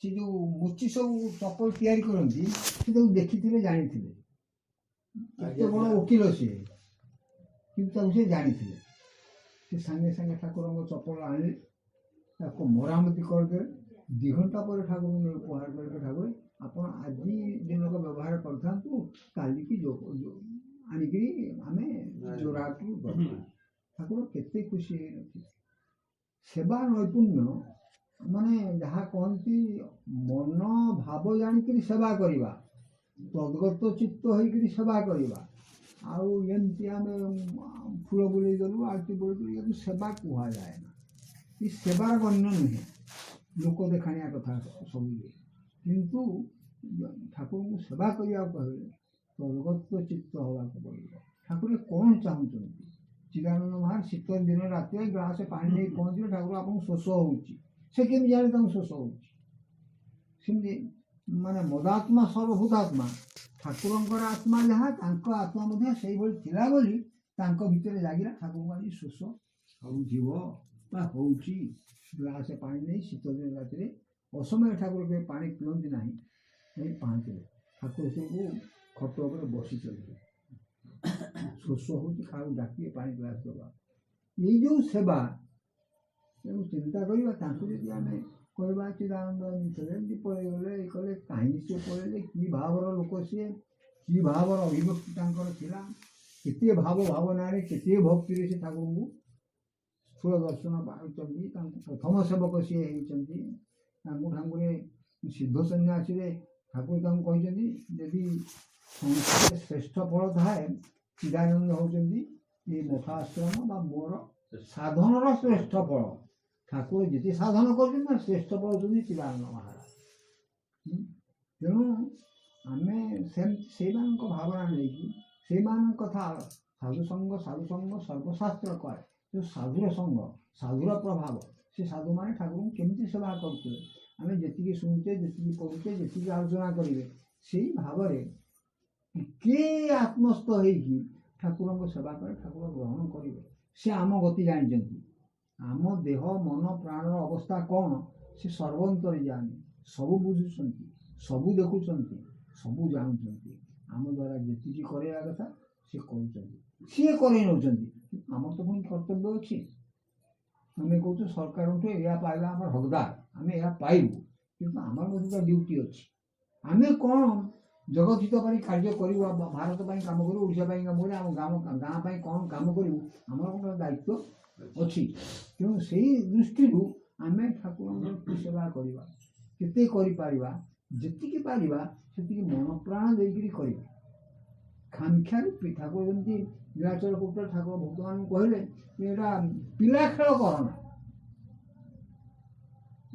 ସେ ଯେଉଁ ମୁଚି ସବୁ ଚପଲ ତିଆରି କରନ୍ତି ସେ ତାକୁ ଦେଖିଥିଲେ ଜାଣିଥିଲେ ଏତେ ବଡ଼ ଓକିଲ ସିଏ କିନ୍ତୁ ତାକୁ ସେ ଜାଣିଥିଲେ ସେ ସାଙ୍ଗେ ସାଙ୍ଗେ ଠାକୁରଙ୍କ ଚପଲ ଆଣିଲେ ତାକୁ ମରାମତି କରିଦେଲେ 2 ଘଣ୍ଟା ପରେ ଠାକୁରଙ୍କୁ ନେଇ ଉପହାର କରିଲେ ଠାକୁର ଆପଣ ଆଜି ଦିନକ ବ୍ୟବହାର କରିଥାନ୍ତୁ କାଲିକି ଆଣିକିରି ଆମେ ଯୋରାକୁ ଠାକୁର କେତେ ଖୁସି ହେଇନଥିଲେ। ସେବା ନୈପୁଣ୍ୟ ମାନେ ଯାହା କହନ୍ତି ମନ ଭାବ ଜାଣିକିରି ସେବା କରିବା ତଦ୍ଗତ ଚିତ୍ତ ହେଇକିରି ସେବା କରିବା ଆଉ ଏମିତି ଆମେ ଫୁଲ ବୁଲେଇ ଦେଲୁ ଆଳତି ବୁଲେଇ ଦେଲୁ ସେବା କୁହାଯାଏ ନା ଏ ସେବାର ଗଣ୍ୟ ନୁହେଁ ଲୋକ ଦେଖାଣିଆ କଥା ସବୁ କିନ୍ତୁ ଠାକୁରଙ୍କୁ ସେବା କରିବାକୁ କହିଲେ ତଦ୍ଗତ ଚିତ୍ତ ହେବାକୁ ପଡ଼ିବ। ଠାକୁର କ'ଣ ଚାହୁଁଛନ୍ତି? ଚିଦାନନ୍ଦ ମହାରାଜ ଶୀତ ଦିନ ରାତିରେ ଗ୍ଲାସ ପାଣି ନେଇ ପହଞ୍ଚିଲେ ଠାକୁର ଆପଣଙ୍କୁ ଶୋଷ ହେଉଛି ସେ କେମିତି ଜାଣେ ତାଙ୍କୁ ଶୋଷ ହେଉଛି? ସେମିତି ମାନେ ମଦାତ୍ମା ସର୍ବଭୂତାତ୍ମା ଠାକୁରଙ୍କର ଆତ୍ମା ଯାହା ତାଙ୍କ ଆତ୍ମା ମଧ୍ୟ ସେଇଭଳି ଥିଲା ବୋଲି ତାଙ୍କ ଭିତରେ ଲାଗିଲା ଠାକୁରଙ୍କୁ ଆଜି ଶୋଷ ହେଉଥିବ ବା ହେଉଛି ଗ୍ଲାସ ପାଣି ନେଇ ଶୀତ ଦିନ ରାତିରେ ଅସମୟ ଠାକୁର କେବେ ପାଣି ପିଅନ୍ତି ନାହିଁ ନେଇ ପାହାନ୍ତିରେ ଠାକୁର ସବୁ ଖଟ ଉପରେ ବସିଛନ୍ତି ଶୋଷ ହେଉଛି କାହାକୁ ଡାକିବେ ପାଣି ଗ୍ଲାସ ଦେବା ଏଇ ଯେଉଁ ସେବା ତେଣୁ ଚିନ୍ତା କରିବା ତାଙ୍କୁ ଯଦି ଆମେ କହିବା ଚିଦାନନ୍ଦ ଏମିତି ପଳେଇଗଲେ ଇଏ କଲେ କାହିଁକି ସିଏ ପଳେଇଲେ କି ଭାବର ଲୋକ ସିଏ କି ଭାବର ଅଭିଭକ୍ତି ତାଙ୍କର ଥିଲା କେତେ ଭାବ ଭାବନାରେ କେତେ ଭକ୍ତିରେ ସେ ଠାକୁରଙ୍କୁ ସ୍ଥୂଳ ଦର୍ଶନ ପାଉଛନ୍ତି ତାଙ୍କୁ ପ୍ରଥମ ସେବକ ସିଏ ହେଇଛନ୍ତି ତାଙ୍କୁ ଠାକୁରେ ସିଦ୍ଧ ସନ୍ନ୍ୟାସୀରେ ଠାକୁର ତାଙ୍କୁ କହିଛନ୍ତି ଯଦି ସଂସାରରେ ଶ୍ରେଷ୍ଠ ଫଳ ଥାଏ ଚିଦାନନ୍ଦ ହେଉଛନ୍ତି ଏ ମଠାଶ୍ରମ ବା ମୋର ସାଧନର ଶ୍ରେଷ୍ଠ ଫଳ ଠାକୁର ଯେତେ ସାଧନ କରୁଛନ୍ତି ନା ଶ୍ରେଷ୍ଠ ଫଳ ହେଉଛନ୍ତି ଚିଦାନନ୍ଦ ମହାରାଜ। ତେଣୁ ଆମେ ସେମିତି ସେଇମାନଙ୍କ ଭାବନା ନେଇକି ସେଇମାନଙ୍କ କଥା ସାଧୁସଙ୍ଗ ସର୍ବଶାସ୍ତ୍ର କରେ ଯେଉଁ ସାଧୁର ସଙ୍ଗ ସାଧୁର ପ୍ରଭାବ ସେ ସାଧୁମାନେ ଠାକୁରଙ୍କୁ କେମିତି ସେବା କରୁଥିଲେ ଆମେ ଯେତିକି ଶୁଣୁଛେ ଯେତିକି ପଢ଼ୁଛେ ଯେତିକି ଆଲୋଚନା କରିବେ ସେଇ ଭାବରେ ଟିକେ ଆତ୍ମସ୍ଥ ହେଇକି ଠାକୁରଙ୍କ ସେବା କଲେ ଠାକୁର ଗ୍ରହଣ କରିବେ। ସେ ଆମ ଗତି ଜାଣିଛନ୍ତି ଆମ ଦେହ ମନ ପ୍ରାଣର ଅବସ୍ଥା କ'ଣ ସେ ସର୍ବନ୍ତରୀ ଜାଣି ସବୁ ବୁଝୁଛନ୍ତି ସବୁ ଦେଖୁଛନ୍ତି ସବୁ ଜାଣୁଛନ୍ତି ଆମ ଦ୍ୱାରା ଯେତିକି କରିବା କଥା ସେ କରୁଛନ୍ତି ସିଏ କରେଇ ନେଉଛନ୍ତି ଆମର ତ ପୁଣି କର୍ତ୍ତବ୍ୟ ଅଛି ଆମେ କହୁଛୁ ସରକାରଙ୍କଠୁ ଏହା ପାଇବା ଆମର ହକଦାର ଆମେ ଏହା ପାଇବୁ କିନ୍ତୁ ଆମର ମଧ୍ୟ ତ ଡ୍ୟୁଟି ଅଛି ଆମେ କ'ଣ ଜଗତ ହିତ ପାଇଁ କାର୍ଯ୍ୟ କରିବୁ ଭାରତ ପାଇଁ କାମ କରିବୁ ଓଡ଼ିଶା ପାଇଁ କାମ କରିବୁ ଆମ ଗାଁ ପାଇଁ କ'ଣ କାମ କରିବୁ ଆମର ଗୋଟେ ଦାୟିତ୍ୱ ଅଛି। ତେଣୁ ସେଇ ଦୃଷ୍ଟିରୁ ଆମେ ଠାକୁରଙ୍କ ସେବା କରିବା କେତେ କରିପାରିବା ଯେତିକି ପାରିବା ସେତିକି ମନ ପ୍ରାଣ ଦେଇକରି କରିବା ଖାମଖିଆଲି ଠାକୁର ଯେମିତି ନୀଳାଚଳ କୂଟରେ ଠାକୁର ଭକ୍ତମାନଙ୍କୁ କହିଲେ ଏଇଟା ପିଲା ଖେଳ କରନା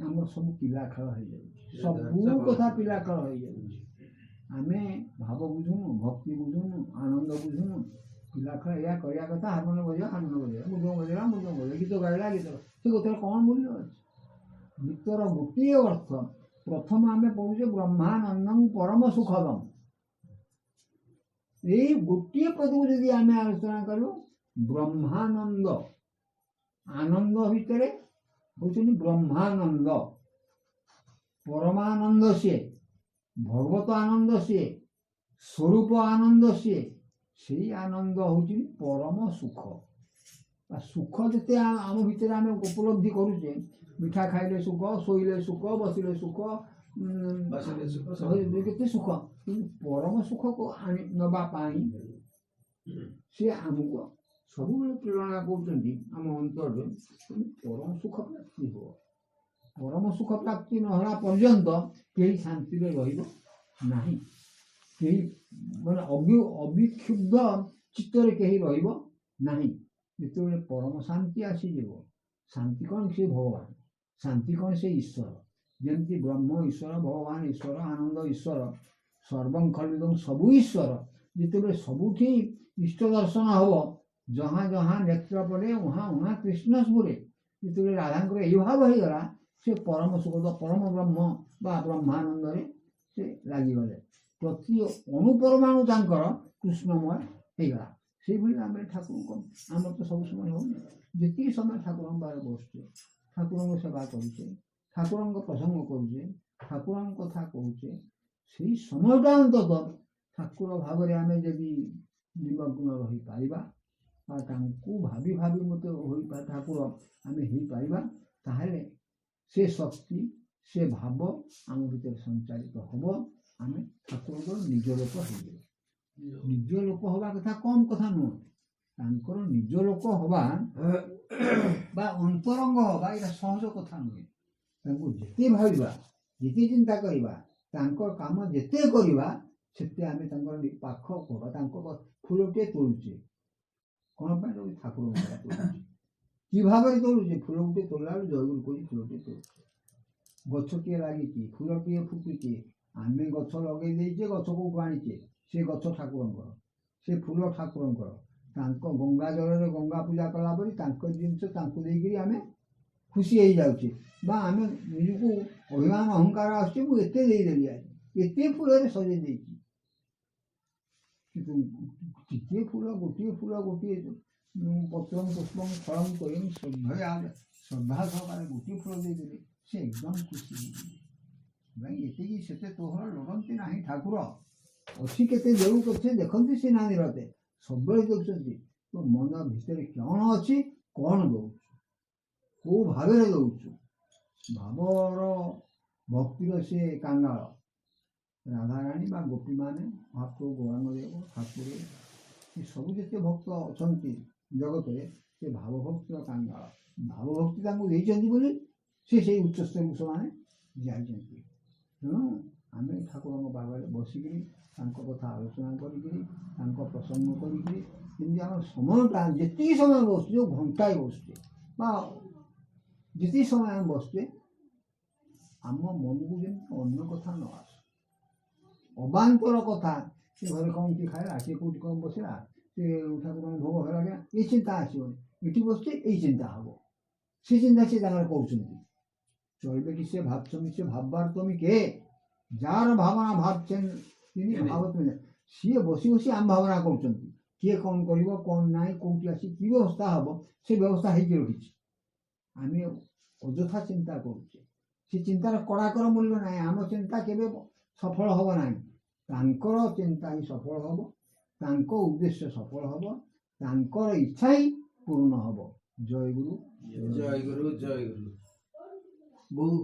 ଆମର ସବୁ ପିଲା ଖେଳ ହେଇଯାଉଛି ସବୁ କଥା ପିଲା ଖେଳ ହେଇଯାଉଛି ଆମେ ଭାବ ବୁଝୁନୁ ଭକ୍ତି ବୁଝୁନୁ ଆନନ୍ଦ ବୁଝୁନୁ ପିଲା ଖେଳ ଏହା କରିବା କଥା ହାରମୋନିୟମ ବଜେଇବା ହାରମୋନିୟମ ବଜେଇବା ମୃଦଙ୍ଗ ବଜେଇବା ଗୀତ ଗାଇଲା ଗୀତ ସେ ଗୀତର କ'ଣ ମୂଲ୍ୟ ଅଛି? ଗୀତର ଗୋଟିଏ ଅର୍ଥ ପ୍ରଥମ ଆମେ ପଢ଼ୁଛେ ବ୍ରହ୍ମାନନ୍ଦଂ ପରମ ସୁଖଦମ୍ ଏଇ ଗୋଟିଏ ପଦକୁ ଯଦି ଆମେ ଆଲୋଚନା କରିବୁ ବ୍ରହ୍ମାନନ୍ଦ ଆନନ୍ଦ ଭିତରେ ହେଉଛନ୍ତି ବ୍ରହ୍ମାନନ୍ଦ ପରମାନନ୍ଦ ସିଏ ଭଗବତ ଆନନ୍ଦ ସିଏ ସ୍ୱରୂପ ଆନନ୍ଦ ସିଏ ସେଇ ଆନନ୍ଦ ହେଉଛି ପରମ ସୁଖ ସୁଖ ଯେତେ ଆମ ଭିତରେ ଆମେ ଉପଲବ୍ଧି କରୁଛେ ମିଠା ଖାଇଲେ ସୁଖ ଶୋଇଲେ ସୁଖ ବସିଲେ ସୁଖ କେତେ ସୁଖ କିନ୍ତୁ ପରମ ସୁଖକୁ ନେବା ପାଇଁ ସେ ଆମକୁ ସବୁବେଳେ ପ୍ରେରଣା କରୁଛନ୍ତି ଆମ ଅନ୍ତରରେ ପରମ ସୁଖ ପ୍ରାପ୍ତି ହେବ ପରମ ସୁଖ ପ୍ରାପ୍ତି ନହେଲା ପର୍ଯ୍ୟନ୍ତ କେହି ଶାନ୍ତିରେ ରହିବ ନାହିଁ କେହି ମାନେ ଅବିକ୍ଷୁବ୍ଧ ଚିତ୍ତରେ କେହି ରହିବ ନାହିଁ। ଯେତେବେଳେ ପରମ ଶାନ୍ତି ଆସିଯିବ ଶାନ୍ତି କ'ଣ ସେ ଭଗବାନ ଶାନ୍ତି କ'ଣ ସେ ଈଶ୍ୱର ଯେମିତି ବ୍ରହ୍ମ ଈଶ୍ୱର ଭଗବାନ ଈଶ୍ୱର ଆନନ୍ଦ ଈଶ୍ୱର ସର୍ବଂ ଖଲ୍ବିଦଂ ସବୁ ଈଶ୍ୱର ଯେତେବେଳେ ସବୁଠି ଇଷ୍ଟ ଦର୍ଶନ ହେବ ଜहाँ ଜहाँ ନେତ୍ର ପଡ଼େ ଉहाँ ଉहाँ କୃଷ୍ଣ ସ୍ମୁରେ ଯେତେବେଳେ ରାଧାଙ୍କର ଏହି ଭାବ ହେଇଗଲା ସେ ପରମ ସୁଖଦ ପରମ ବ୍ରହ୍ମ ବା ବ୍ରହ୍ମାନନ୍ଦରେ ସେ ଲାଗିଗଲେ ପ୍ରତି ଅଣୁପରମାଣୁ ତାଙ୍କର କୃଷ୍ଣମୟ ହେଇଗଲା। ସେଇଭଳି ଆମେ ଠାକୁରଙ୍କ ଆମର ତ ସବୁ ସମୟ ହେଉନି ଯେତିକି ସମୟ ଠାକୁରଙ୍କ ପାଖରେ ବସୁଛେ ଠାକୁରଙ୍କ ସେବା କରୁଛେ ଠାକୁରଙ୍କ ପ୍ରସଙ୍ଗ କରୁଛେ ଠାକୁର କଥା କହୁଛେ ସେଇ ସମୟଟା ଅନ୍ତତଃ ଠାକୁର ଭାବରେ ଆମେ ଯଦି ନିମଗ୍ନ ରହିପାରିବା ବା ତାଙ୍କୁ ଭାବି ଭାବି ମୋତେ ଠାକୁର ଆମେ ହେଇପାରିବା, ତାହେଲେ ସେ ଶକ୍ତି ସେ ଭାବ ଆମ ଭିତରେ ସଞ୍ଚାରିତ ହେବ, ଆମେ ଠାକୁରଙ୍କର ନିଜ ଲୋକ ହେଇଯିବ। ନିଜ ଲୋକ ହେବା କଥା କମ୍ କଥା ନୁହଁ, ତାଙ୍କର ନିଜ ଲୋକ ହେବା ବା ଅନ୍ତରଙ୍ଗ ହେବା ଏଇଟା ସହଜ କଥା ନୁହେଁ। ତାଙ୍କୁ ଯେତେ ଭାବିବା ଯେତେ ଚିନ୍ତା କରିବା ତାଙ୍କର କାମ ଯେତେ କରିବା ସେତେ ଆମେ ତାଙ୍କର ପାଖ ହେବା। ତାଙ୍କ ଫୁଲଟିଏ ତୋଳୁଛେ କ'ଣ ପାଇଁ ତୋଳୁଛି? ଠାକୁରଙ୍କ ପାଇଁ ତୋଳୁଛେ। କି ଭାବରେ ତୋଳୁଛେ? ଫୁଲ ଗୋଟେ ତୋଳିଲା ବେଳେ ଜୟଗୁରୁ କହି ଫୁଲଟିଏ ତୋଳୁଛେ। ଗଛଟିଏ ଲାଗିଛି, ଫୁଲଟିଏ ଫୁଟିଛି, ଆମେ ଗଛ ଲଗେଇ ଦେଇଛେ, ଗଛ କୋଉଠୁ ଆଣିଛେ? ସେ ଗଛ ଠାକୁରଙ୍କର, ସେ ଫୁଲ ଠାକୁରଙ୍କର। ତାଙ୍କ ଗଙ୍ଗା ଜଳରେ ଗଙ୍ଗା ପୂଜା କଲା ପରେ ତାଙ୍କ ଜିନିଷ ତାଙ୍କୁ ଦେଇକରି ଆମେ ଖୁସି ହେଇଯାଉଛେ ବା ଆମେ ନିଜକୁ ଅଭିମାନ ଅହଙ୍କାର ଆସୁଛି ମୁଁ ଏତେ ଦେଇଦେଲି, ଆଜି ଏତେ ଫୁଲରେ ସଜେଇ ଦେଇଛି। କିନ୍ତୁ ଟିକିଏ ଫୁଲ ଗୋଟିଏ ପତ୍ରଂ ପୁଷ୍ପଂ ଫଳଂ ତୋୟଂ ଶ୍ରଦ୍ଧା ସହକାରେ ଗୋଟିଏ ଫୁଲ ଦେଇଦେଲେ ସେ ଏକଦମ ଖୁସି ହେଇଯିବେ। ଏତିକି ସେତେ ତୋହର ଲୋଡ଼ନ୍ତି ନାହିଁ ଠାକୁର, ଅଛି କେତେ ଦେଉ କେତେ ଦେଖନ୍ତି ସେ ନା ନିରତେ, ସବୁବେଳେ ଦେଉଛନ୍ତି। ତ ମନ ଭିତରେ କ'ଣ ଅଛି, କ'ଣ ଦେଉଛୁ, କେଉଁ ଭାବରେ ଦେଉଛୁ? ଭାବର ଭକ୍ତିର ସେ କାଙ୍ଗାଳ ରାଧାରାଣୀ ବା ଗୋପୀମାନେ, ମହାପ୍ରଭୁ ଗୌରାଙ୍ଗ ଦେବ ଠାକୁର, ଏ ସବୁ ଯେତେ ଭକ୍ତ ଅଛନ୍ତି ଜଗତରେ ସେ ଭାବଭକ୍ତିର କାଙ୍ଗାଳ। ଭାବଭକ୍ତି ତାଙ୍କୁ ଦେଇଛନ୍ତି ବୋଲି ସେ ସେଇ ଉଚ୍ଚସ୍ତରକୁ ସେମାନେ ଯାଇଛନ୍ତି। ତେଣୁ ଆମେ ଠାକୁରଙ୍କ ପାଖରେ ବସିକିରି ତାଙ୍କ କଥା ଆଲୋଚନା କରିକିରି ତାଙ୍କ ପ୍ରସଙ୍ଗ କରିକିରି ଯେମିତି ଆମର ସମୟଟା ଯେତିକି ସମୟ ବସୁଛେ, ଯେଉଁ ଘଣ୍ଟାଏ ବସୁଛେ ବା ଯେତିକି ସମୟ ଆମେ ବସୁଛେ, ଆମ ମନକୁ ଯେମିତି ଅନ୍ୟ କଥା ନ ଆସେ, ଅବାନ୍ତର କଥା, ସେ ଘରେ କ'ଣ କିଏ ଖାଇଲା, କିଏ କେଉଁଠି କ'ଣ ବସିଲା, ସେ ଠାକୁରଙ୍କ ଭୋଗ ହେଲା କି ଏଇ ଚିନ୍ତା ଆସିବନି। ଏଠି ବସୁଛେ ଏଇ ଚିନ୍ତା ହେବ, ସେ ଚିନ୍ତା ସେ ତାଙ୍କର କରୁଛନ୍ତି। চলবে কি সে ভাবছমি সে ভাববার তুমি কে, যার ভাবনা ভাবছেন তিনি ভাবতেন। ସିଏ ବସି ବସି ଆମ ଭାବନା କରୁଛନ୍ତି, କିଏ କ'ଣ କରିବ କ'ଣ ନାହିଁ, କେଉଁଠି ଆସି କି ବ୍ୟବସ୍ଥା ହେବ, ସେ ବ୍ୟବସ୍ଥା ହେଇକି ରଖିଛି। ଆମେ ଅଯଥା ଚିନ୍ତା କରୁଛେ, ସେ ଚିନ୍ତାର କଡ଼ାକର ମୂଲ୍ୟ ନାହିଁ। ଆମ ଚିନ୍ତା କେବେ ସଫଳ ହେବ ନାହିଁ, ତାଙ୍କର ଚିନ୍ତା ହିଁ ସଫଳ ହେବ, ତାଙ୍କ ଉଦ୍ଦେଶ୍ୟ ସଫଳ ହେବ, ତାଙ୍କର ଇଚ୍ଛା ହିଁ ପୂର୍ଣ୍ଣ ହେବ। ଜୟ ଗୁରୁ, ଜୟ ଗୁରୁ, ଜୟ ଗୁରୁ। ବହୁ